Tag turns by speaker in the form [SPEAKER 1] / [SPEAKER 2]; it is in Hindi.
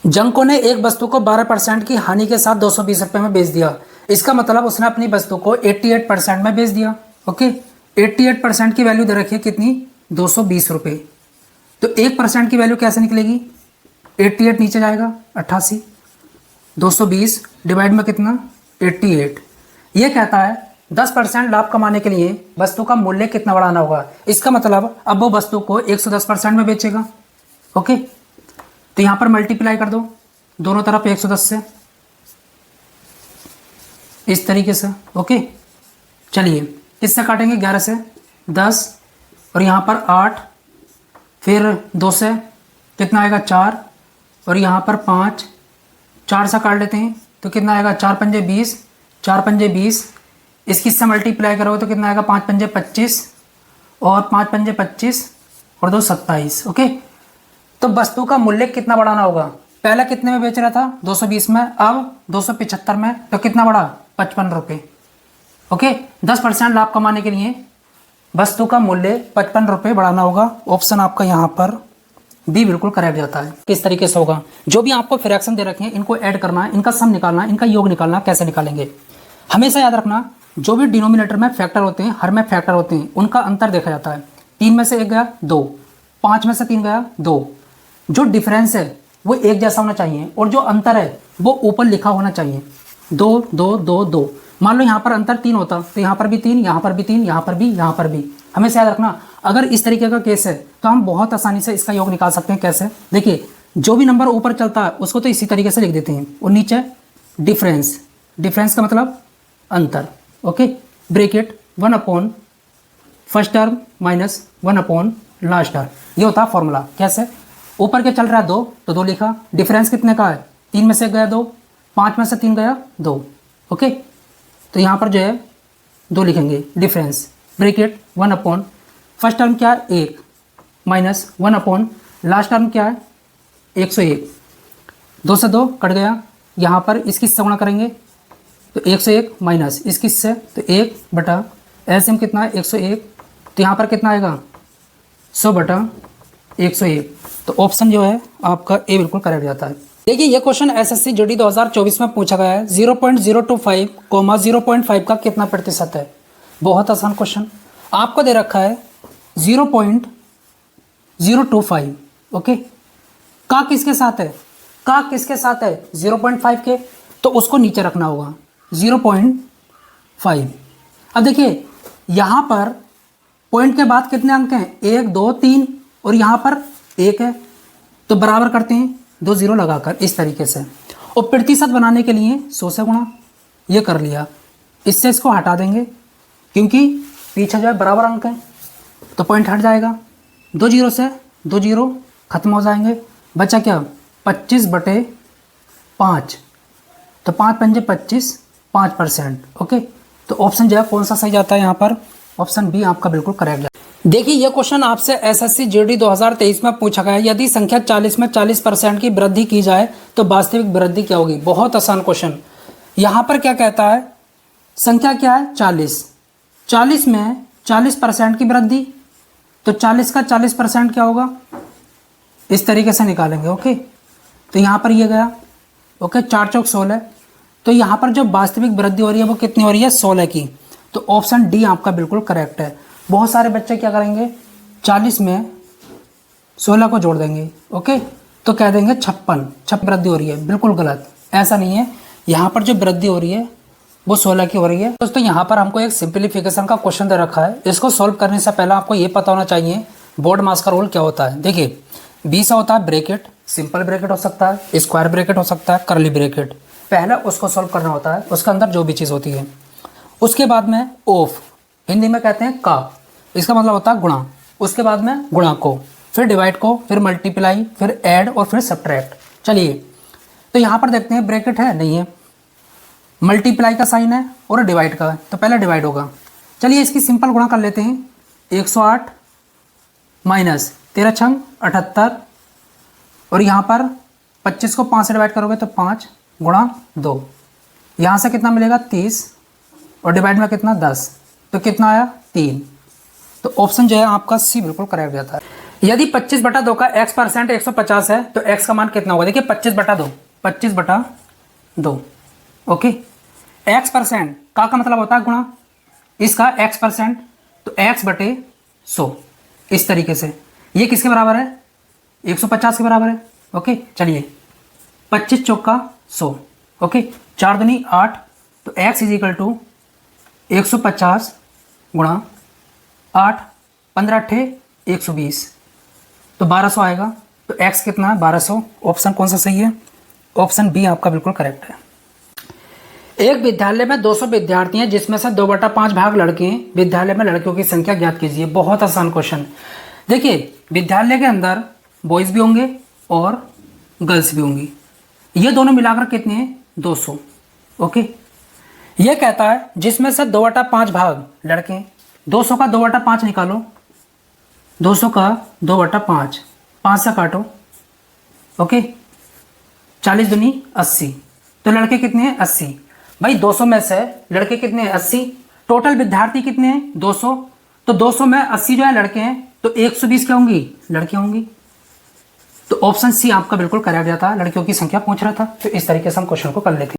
[SPEAKER 1] जंको ने एक वस्तु को 12% की हानि के साथ 220 रुपये में बेच दिया। इसका मतलब उसने अपनी वस्तु को 88% में बेच दिया। ओके, 88% की वैल्यू दे रखी है कितनी, 220 रुपये। तो 1% की वैल्यू कैसे निकलेगी, 88 नीचे जाएगा 88, 220 डिवाइड में कितना 88। ये कहता है 10% लाभ कमाने के लिए वस्तु का मूल्य कितना बढ़ाना होगा। इसका मतलब अब वो वस्तु को 110% में बेचेगा। ओके, तो यहां पर मल्टीप्लाई कर दो दोनों तरफ 110 से, इस तरीके से। ओके, चलिए किससे काटेंगे, 11 से 10 और यहाँ पर 8, फिर 2 से कितना आएगा 4 और यहाँ पर 5, 4 से काट लेते हैं तो कितना आएगा 4 पंजे 20, 4 पंजे 20, इसकी से मल्टीप्लाई करोगे तो कितना आएगा 5 पंजे 25 और 5 पंजे 25 और 2 27। ओके, तो वस्तु का मूल्य कितना बढ़ाना होगा, पहले कितने में बेच रहा था 220 में, अब 275 में, तो कितना बढ़ा 55 रुपये। ओके, 10% लाभ कमाने के लिए वस्तु का मूल्य 55 रुपये बढ़ाना होगा। ऑप्शन आपका यहाँ पर बी बिल्कुल करेक्ट जाता है। किस तरीके से होगा, जो भी आपको फ्रैक्शन दे रखे हैं इनको ऐड करना है, इनका सम निकालना है, इनका योग निकालना, कैसे निकालेंगे। हमेशा याद रखना जो भी डिनोमिनेटर में फैक्टर होते हैं, हर में फैक्टर होते हैं, उनका अंतर देखा जाता है। 3 में से 1 गया 2, 5 में से 3 गया 2। जो डिफरेंस है वो एक जैसा होना चाहिए और जो अंतर है वो ऊपर लिखा होना चाहिए, 2 2 2 2। मान लो यहाँ पर अंतर 3 होता तो यहाँ पर भी 3, यहाँ पर भी 3, यहाँ पर भी, यहाँ पर भी। हमेशा याद रखना अगर इस तरीके का केस है तो हम बहुत आसानी से इसका योग निकाल सकते हैं। कैसे, देखिए जो भी नंबर ऊपर चलता है उसको तो इसी तरीके से लिख देते हैं और नीचे डिफरेंस, डिफरेंस का मतलब अंतर। Okay, bracket 1 upon first term minus 1 upon last term, ये होता है फॉर्मूला। कैसे, ऊपर के चल रहा है 2 तो 2 लिखा, डिफरेंस कितने का है 3 में से 1 गया 2, 5 में से 3 गया 2। ओके, तो यहाँ पर जो है 2 लिखेंगे difference, bracket 1 upon first term क्या है 1 माइनस 1 अपॉन लास्ट टर्म क्या है 101, 2 से 2 कट गया, यहाँ पर इसकी से गुणा करेंगे तो 101 माइनस इसकी से तो 1 बटा एलसीएम कितना है 101, तो यहाँ पर कितना आएगा 100 बटा 101। तो ऑप्शन जो है आपका ए बिल्कुल करेक्ट जाता है। देखिए ये क्वेश्चन एसएससी जीडी 2024 में पूछा गया है। 0.025 कोमा 0.5 का कितना प्रतिशत है। बहुत आसान क्वेश्चन आपको दे रखा है 0.025। ओके, का किसके साथ है, का किसके साथ है 0.5 के, तो उसको नीचे रखना होगा 0.5। अब देखिए यहाँ पर पॉइंट के बाद कितने अंक हैं 1 2 3 और यहाँ पर 1 है, तो बराबर करते हैं 2 0 लगाकर इस तरीके से। और प्रतिशत बनाने के लिए 100 से गुणा, ये कर लिया, इससे इसको हटा देंगे क्योंकि पीछे जो है बराबर अंक है तो पॉइंट हट जाएगा। 2 0 से 2 0 खत्म हो जाएंगे, बचा क्या 25/5, तो 5 पंजे 25, 5%। ओके, तो ऑप्शन जो है कौन सा सही जाता है यहाँ पर, ऑप्शन बी आपका बिल्कुल करेक्ट जाता है। देखिए यह क्वेश्चन आपसे एसएससी जीडी 2023 में पूछा गया है। यदि संख्या 40 में 40% की वृद्धि की जाए तो वास्तविक वृद्धि क्या होगी। बहुत आसान क्वेश्चन। यहाँ पर क्या कहता है, संख्या क्या है 40, 40 में 40% की वृद्धि, तो 40 का 40% क्या होगा, इस तरीके से निकालेंगे। ओके, तो यहाँ पर ये गया। ओके, 4 चौक 16, तो यहाँ पर जो वास्तविक वृद्धि हो रही है वो कितनी हो रही है 16 की, तो ऑप्शन डी आपका बिल्कुल करेक्ट है। बहुत सारे बच्चे क्या करेंगे 40 में 16 को जोड़ देंगे। ओके, तो कह देंगे 56 वृद्धि हो रही है, बिल्कुल गलत, ऐसा नहीं है। यहाँ पर जो वृद्धि हो रही है वो 16 की हो रही है। दोस्तों यहाँ पर हमको एक सिंप्लीफिकेशन का क्वेश्चन दे रखा है, इसको सॉल्व करने से पहले आपको ये पता होना चाहिए बोर्ड मास का रोल क्या होता है। देखिए 20 होता है ब्रैकेट, सिंपल ब्रैकेट हो सकता है, स्क्वायर ब्रैकेट हो सकता है, कर्ली ब्रैकेट। पहले उसको सॉल्व करना होता है, उसके अंदर जो भी चीज़ होती है। उसके बाद में ऑफ, हिंदी में कहते हैं का, इसका मतलब होता है गुणा। उसके बाद में गुणा को, फिर डिवाइड को, फिर मल्टीप्लाई, फिर ऐड और फिर सब्ट्रैक्ट। चलिए तो यहाँ पर देखते हैं ब्रैकेट है नहीं है, मल्टीप्लाई का साइन है और डिवाइड का है, तो पहले डिवाइड होगा। चलिए इसकी सिंपल गुणा कर लेते हैं, 108 माइनस 13 छंग 78 और यहाँ पर 25 को 5 से डिवाइड करोगे तो 5 गुणा 2, यहाँ से कितना मिलेगा 30 और डिवाइड में कितना 10, तो कितना आया 3। तो ऑप्शन जो है आपका सी बिल्कुल करेक्ट जाता है। यदि 25/2 का x% 150 है तो x का मान कितना होगा? देखिए 25/2, 25/2, ओके। x% का मतलब होता है गुणा इसका x%, तो x/100 इस तरीके से। ये किसके बराबर है? 150 के बराबर है, ओके। चलिए 25 चौका 100, ओके। 4 दूनी 8, तो x = 150 गुणा 8, 15 8 120, तो 1200 आएगा। तो x कितना है? 1200। ऑप्शन कौन सा सही है? ऑप्शन बी आपका बिल्कुल करेक्ट है। एक विद्यालय में 200 विद्यार्थी हैं जिसमें से 2/5 भाग लड़के हैं। विद्यालय में लड़कियों की संख्या ज्ञात कीजिए। बहुत आसान क्वेश्चन। देखिए विद्यालय के अंदर बॉयज़ भी होंगे और गर्ल्स भी होंगी। ये दोनों मिलाकर कितने हैं? 200, ओके। ये कहता है जिसमें से 2/5 भाग लड़के हैं। 200 का 2/5 निकालो, 200 का 2/5, 5 से काटो, ओके। 40 दूनी 80, तो लड़के कितने हैं? 80। भाई 200 में से लड़के कितने हैं? 80। टोटल विद्यार्थी कितने हैं? 200। तो 200 में 80 जो है लड़के हैं, तो 120 क्या होंगी? लड़कियां होंगी। तो ऑप्शन सी आपका बिल्कुल करेक्ट जाता है। लड़कियों की संख्या पूछ रहा था, तो इस तरीके से हम क्वेश्चन को कर लेते हैं।